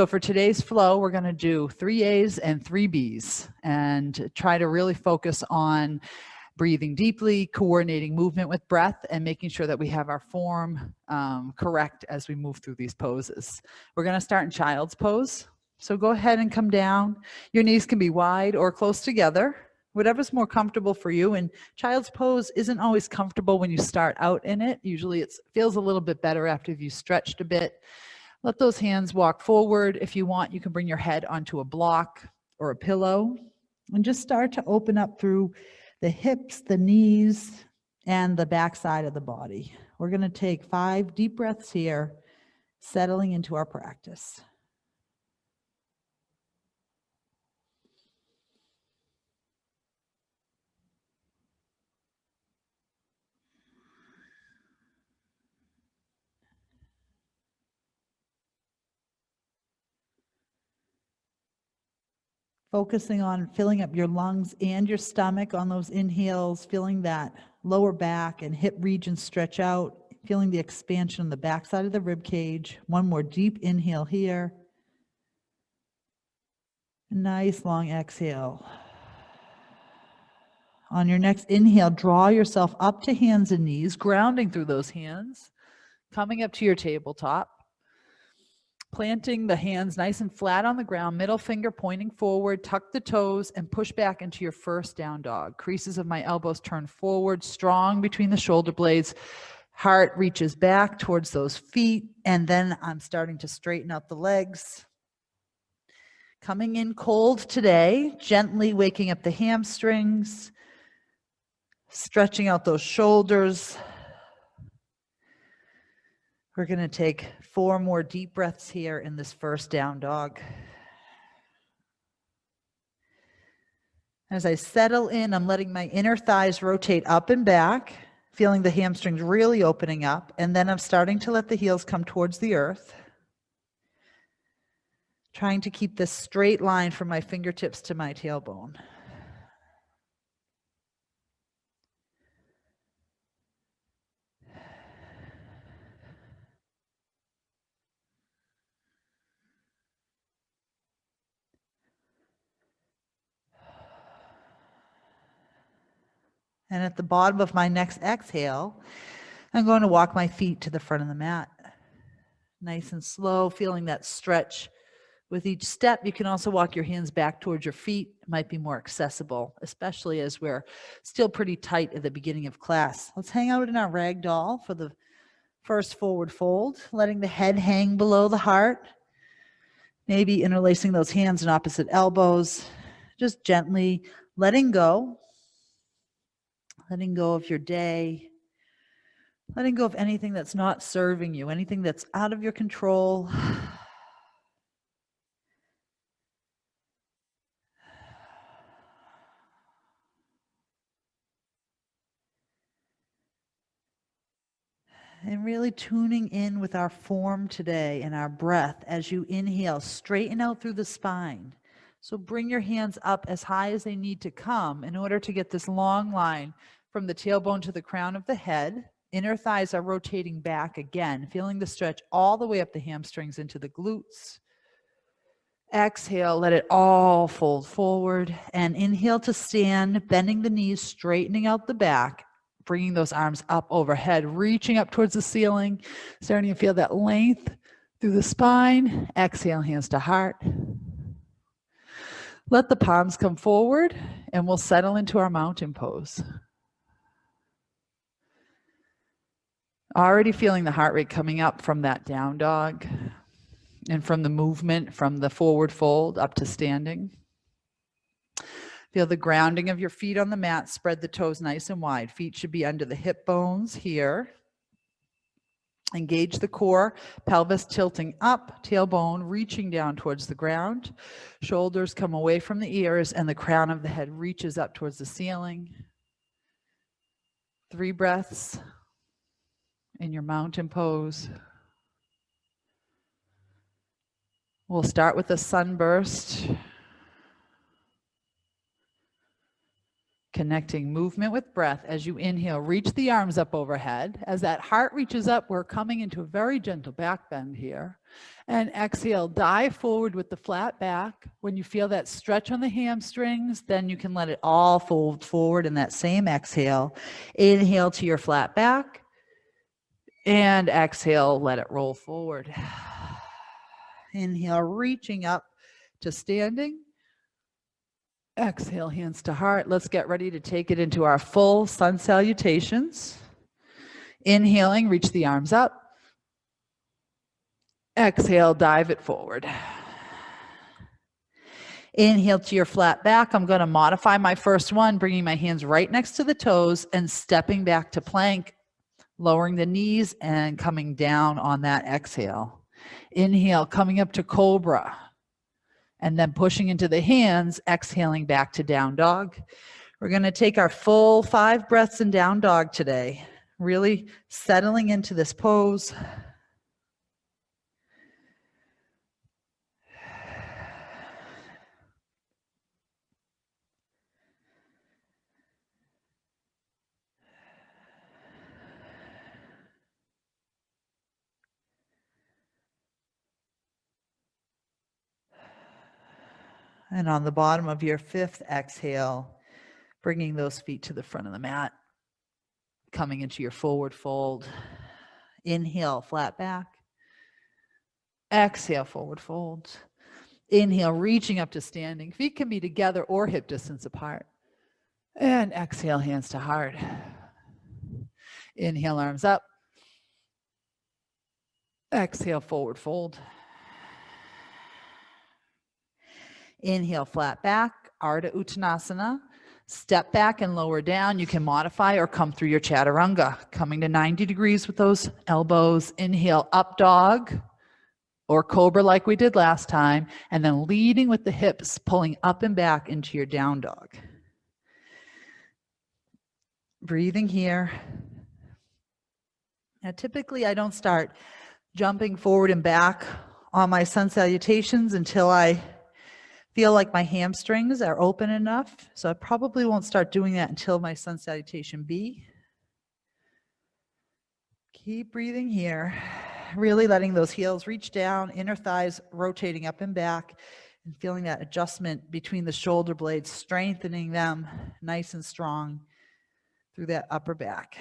So for today's flow, we're going to do 3 A's and 3 B's and try to really focus on breathing deeply, coordinating movement with breath, and making sure that we have our form correct as we move through these poses. We're going to start in child's pose. So go ahead and come down. Your knees can be wide or close together, whatever's more comfortable for you. And child's pose isn't always comfortable when you start out in it. Usually it feels a little bit better after you've stretched a bit. Let those hands walk forward. If you want, you can bring your head onto a block or a pillow and just start to open up through the hips, the knees, and the back side of the body. We're going to take 5 deep breaths here, settling into our practice. Focusing on filling up your lungs and your stomach on those inhales, feeling that lower back and hip region stretch out, feeling the expansion on the back side of the rib cage. One more deep inhale here. Nice long exhale. On your next inhale, draw yourself up to hands and knees, grounding through those hands, coming up to your tabletop. Planting the hands nice and flat on the ground, middle finger pointing forward, tuck the toes and push back into your first down dog. Creases of my elbows turn forward, strong between the shoulder blades. Heart reaches back towards those feet, and then I'm starting to straighten out the legs. Coming in cold today, gently waking up the hamstrings, stretching out those shoulders. We're going to take 4 more deep breaths here in this first down dog. As I settle in, I'm letting my inner thighs rotate up and back, feeling the hamstrings really opening up, and then I'm starting to let the heels come towards the earth. Trying to keep this straight line from my fingertips to my tailbone. And at the bottom of my next exhale, I'm going to walk my feet to the front of the mat. Nice and slow, feeling that stretch. With each step, you can also walk your hands back towards your feet. It might be more accessible, especially as we're still pretty tight at the beginning of class. Let's hang out in our rag doll for the first forward fold, letting the head hang below the heart. Maybe interlacing those hands in opposite elbows. Just gently letting go of your day, letting go of anything that's not serving you, anything that's out of your control. And really tuning in with our form today and our breath as you inhale, straighten out through the spine. So bring your hands up as high as they need to come in order to get this long line from the tailbone to the crown of the head. Inner thighs are rotating back again, feeling the stretch all the way up the hamstrings into the glutes. Exhale, let it all fold forward, and inhale to stand, bending the knees, straightening out the back, bringing those arms up overhead, reaching up towards the ceiling, starting to feel that length through the spine. Exhale, hands to heart. Let the palms come forward, and we'll settle into our mountain pose. Already feeling the heart rate coming up from that down dog and from the movement from the forward fold up to standing. Feel the grounding of your feet on the mat. Spread the toes nice and wide. Feet should be under the hip bones here. Engage the core, pelvis tilting up, tailbone reaching down towards the ground. Shoulders come away from the ears and the crown of the head reaches up towards the ceiling. 3 breaths in your mountain pose. We'll start with a sunburst. Connecting movement with breath. As you inhale, reach the arms up overhead. As that heart reaches up, we're coming into a very gentle back bend here. And exhale, dive forward with the flat back. When you feel that stretch on the hamstrings, then you can let it all fold forward in that same exhale. Inhale to your flat back. And exhale, let it roll forward. Inhale, reaching up to standing. Exhale, hands to heart. Let's get ready to take it into our full sun salutations. Inhaling, reach the arms up. Exhale, dive it forward. Inhale to your flat back. I'm going to modify my first one, bringing my hands right next to the toes and stepping back to plank, lowering the knees and coming down on that exhale. Inhale, coming up to cobra. And then pushing into the hands, exhaling back to down dog. We're going to take our full 5 breaths in down dog today, really settling into this pose. And on the bottom of your 5th exhale, bringing those feet to the front of the mat, coming into your forward fold. Inhale, flat back. Exhale, forward fold. Inhale, reaching up to standing. Feet can be together or hip distance apart. And exhale, hands to heart. Inhale, arms up. Exhale, forward fold. Inhale, flat back, Ardha Uttanasana. Step back and lower down. You can modify or come through your chaturanga, coming to 90 degrees with those elbows. Inhale, up dog or cobra like we did last time, and then leading with the hips, pulling up and back into your down dog. Breathing here. Now, typically I don't start jumping forward and back on my sun salutations until I feel like my hamstrings are open enough. So I probably won't start doing that until my Sun Salutation B. Keep breathing here. Really letting those heels reach down, inner thighs rotating up and back, and feeling that adjustment between the shoulder blades, strengthening them nice and strong through that upper back.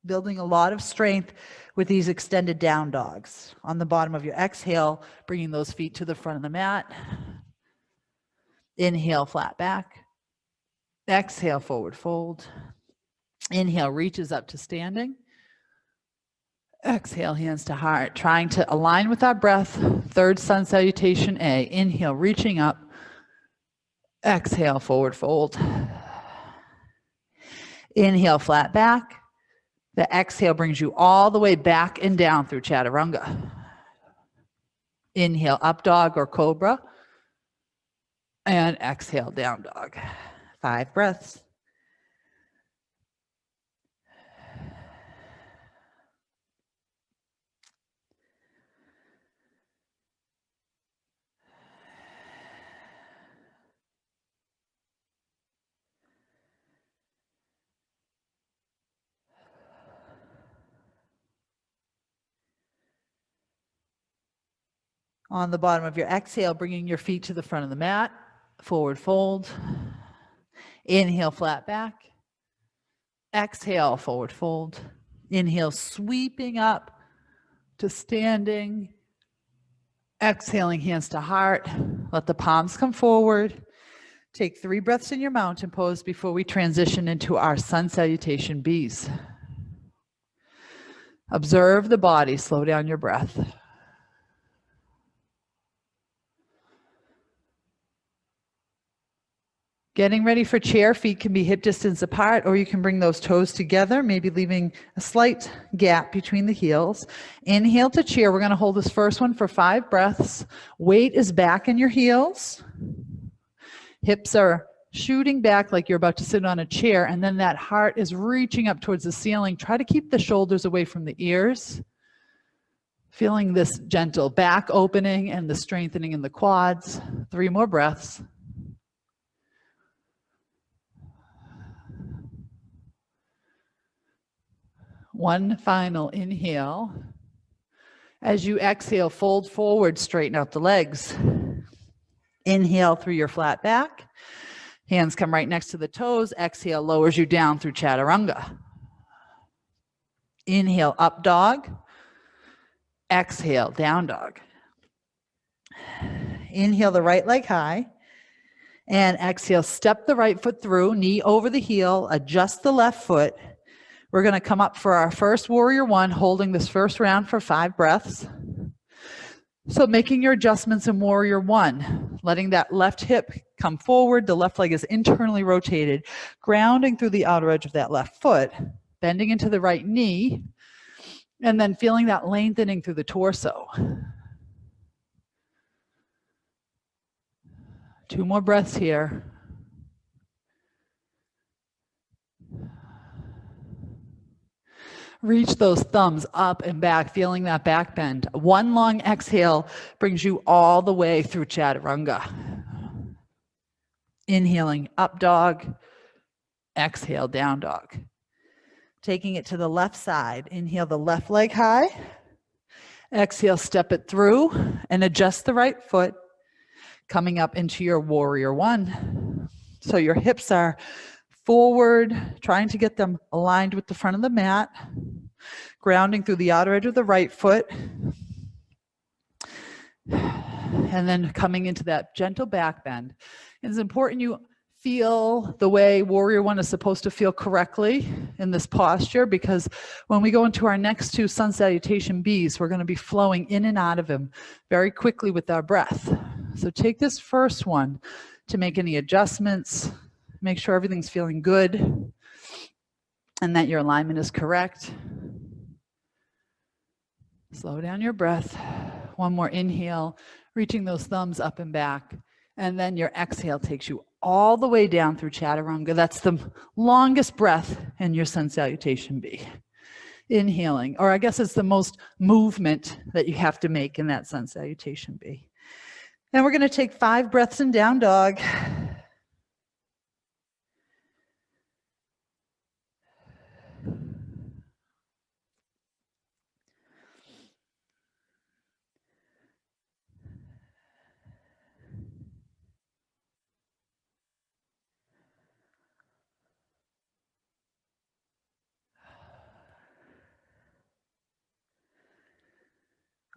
Building a lot of strength with these extended down dogs. On the bottom of your exhale, bringing those feet to the front of the mat. Inhale, flat back. Exhale, forward fold. Inhale, reaches up to standing. Exhale, hands to heart. Trying to align with our breath. 3rd Sun Salutation A. Inhale, reaching up. Exhale, forward fold. Inhale, flat back. The exhale brings you all the way back and down through chaturanga. Inhale, up dog or cobra. And exhale, down dog. 5 breaths. On the bottom of your exhale, bringing your feet to the front of the mat, forward fold. Inhale, flat back. Exhale, forward fold. Inhale, sweeping up to standing. Exhaling, hands to heart. Let the palms come forward. Take 3 breaths in your mountain pose before we transition into our Sun Salutation Bs. Observe the body, slow down your breath. Getting ready for chair. Feet can be hip distance apart, or you can bring those toes together, maybe leaving a slight gap between the heels. Inhale to chair. We're going to hold this first one for 5 breaths. Weight is back in your heels. Hips are shooting back like you're about to sit on a chair, and then that heart is reaching up towards the ceiling. Try to keep the shoulders away from the ears. Feeling this gentle back opening and the strengthening in the quads. 3 more breaths. One final inhale. As you exhale, fold forward, straighten out the legs. Inhale through your flat back. Hands come right next to the toes. Exhale lowers you down through chaturanga. Inhale, up dog. Exhale, down dog. Inhale the right leg high. And exhale, step the right foot through, knee over the heel, adjust the left foot. We're going to come up for our first warrior one, holding this first round for 5 breaths. So making your adjustments in warrior one, letting that left hip come forward, the left leg is internally rotated, grounding through the outer edge of that left foot, bending into the right knee, and then feeling that lengthening through the torso. 2 more breaths here. Reach those thumbs up and back, feeling that back bend. One long exhale brings you all the way through chaturanga. Inhaling up dog, exhale down dog. Taking it to the left side, inhale the left leg high. Exhale, step it through and adjust the right foot, coming up into your warrior one. So your hips are forward, trying to get them aligned with the front of the mat, grounding through the outer edge of the right foot, and then coming into that gentle back bend. It's important you feel the way warrior one is supposed to feel correctly in this posture, because when we go into our next 2 Sun Salutation Bs, we're going to be flowing in and out of them very quickly with our breath. So take this first one to make any adjustments, make sure everything's feeling good and that your alignment is correct. Slow down your breath. One more inhale, reaching those thumbs up and back. And then your exhale takes you all the way down through chaturanga. That's the longest breath in your Sun Salutation B. Inhaling, or I guess it's the most movement that you have to make in that Sun Salutation B. And we're going to take 5 breaths in down dog.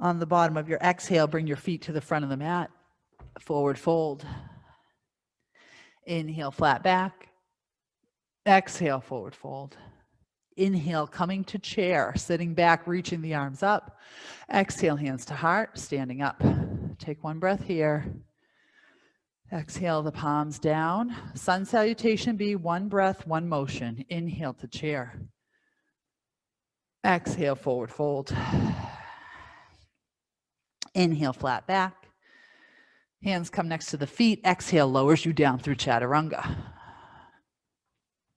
On the bottom of your exhale, bring your feet to the front of the mat. Forward fold. Inhale, flat back. Exhale, forward fold. Inhale, coming to chair, sitting back, reaching the arms up. Exhale, hands to heart, standing up. Take 1 breath here. Exhale, the palms down. Sun Salutation B, 1 breath, 1 motion. Inhale to chair. Exhale, forward fold. Inhale, flat back. Hands come next to the feet. Exhale, lowers you down through chaturanga.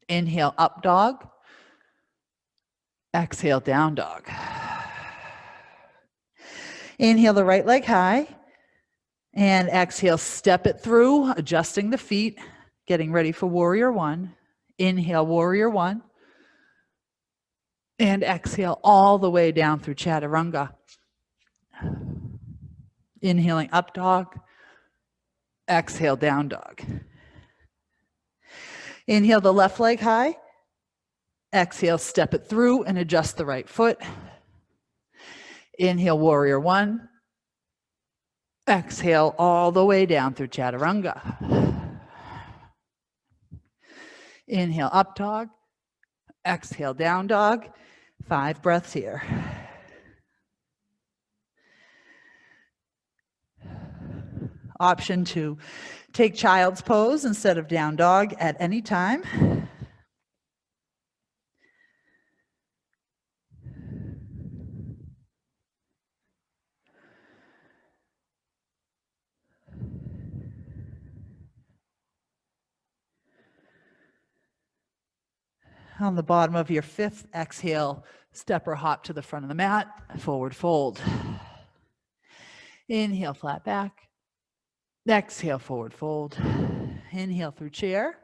Inhale, up dog. Exhale, down dog. Inhale the right leg high. And exhale, step it through, adjusting the feet, getting ready for warrior one. Inhale, warrior one. And exhale all the way down through chaturanga. Inhaling up dog. Exhale, down dog. Inhale the left leg high. Exhale, step it through and adjust the right foot. Inhale, warrior one. Exhale all the way down through chaturanga. Inhale, up dog. Exhale, down dog. 5 breaths here. Option 2, take child's pose instead of down dog at any time. On the bottom of your fifth, exhale, step or hop to the front of the mat, forward fold. Inhale, flat back. Exhale, forward fold. Inhale through chair.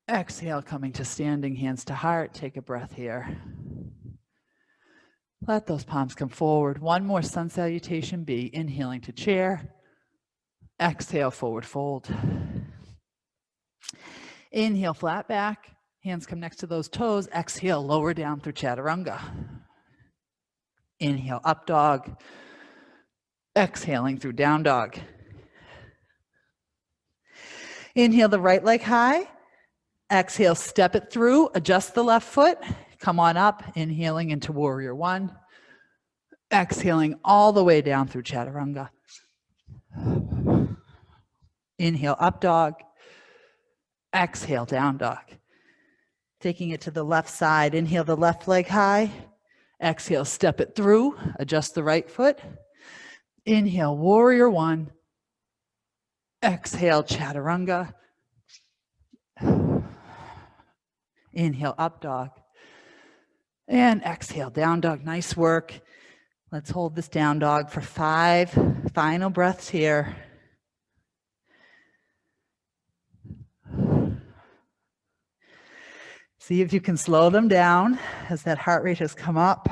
Exhale, coming to standing, hands to heart. Take a breath here. Let those palms come forward. One more Sun Salutation B. Inhaling to chair. Exhale, forward fold. Inhale, flat back. Hands come next to those toes. Exhale, lower down through chaturanga. Inhale, up dog. Exhaling through down dog. Inhale the right leg high. Exhale, step it through. Adjust the left foot. Come on up. Inhaling into warrior one. Exhaling all the way down through chaturanga. Inhale, up dog. Exhale, down dog. Taking it to the left side. Inhale the left leg high. Exhale, step it through. Adjust the right foot. Inhale, warrior one. Exhale, chaturanga. Inhale, up dog. And exhale, down dog. Nice work. Let's hold this down dog for 5 final breaths here. See if you can slow them down as that heart rate has come up.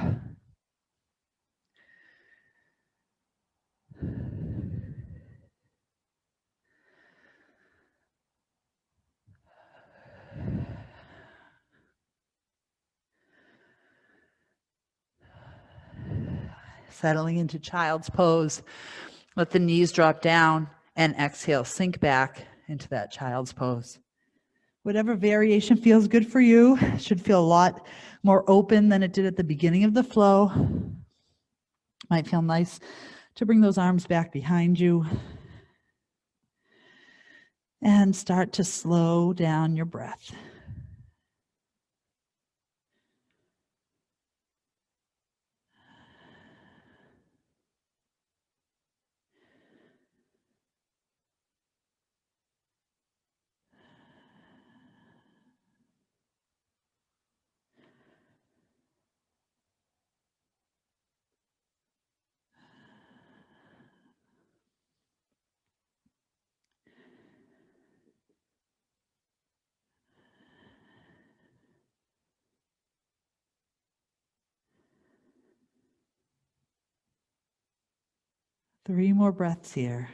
Settling into child's pose. Let the knees drop down and exhale, sink back into that child's pose. Whatever variation feels good for you. It should feel a lot more open than it did at the beginning of the flow. Might feel nice to bring those arms back behind you and start to slow down your breath. Three more breaths here.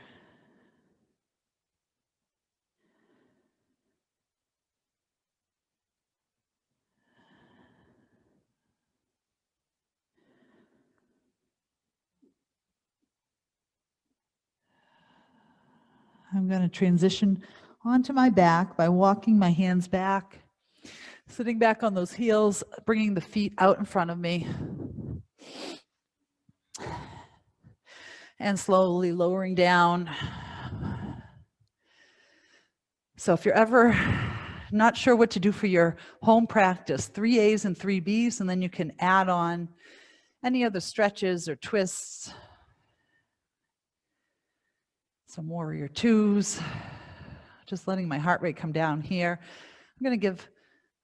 I'm going to transition onto my back by walking my hands back, sitting back on those heels, bringing the feet out in front of me, and slowly lowering down. So if you're ever not sure what to do for your home practice, 3 A's and 3 B's, and then you can add on any other stretches or twists, some warrior twos, just letting my heart rate come down here. I'm going to give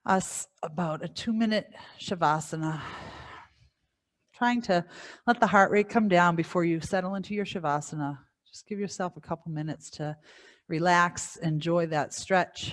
us about a 2-minute Shavasana, trying to let the heart rate come down before you settle into your Shavasana. Just give yourself a couple minutes to relax, enjoy that stretch.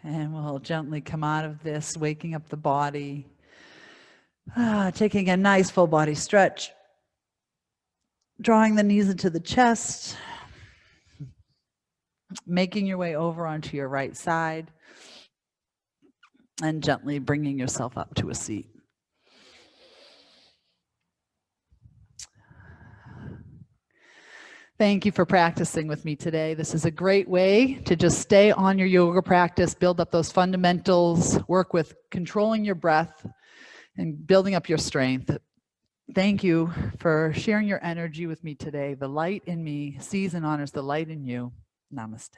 And we'll gently come out of this, waking up the body. Taking a nice full body stretch. Drawing the knees into the chest. Making your way over onto your right side. And gently bringing yourself up to a seat. Thank you for practicing with me today. This is a great way to just stay on your yoga practice, build up those fundamentals, work with controlling your breath and building up your strength. Thank you for sharing your energy with me today. The light in me sees and honors the light in you. Namaste.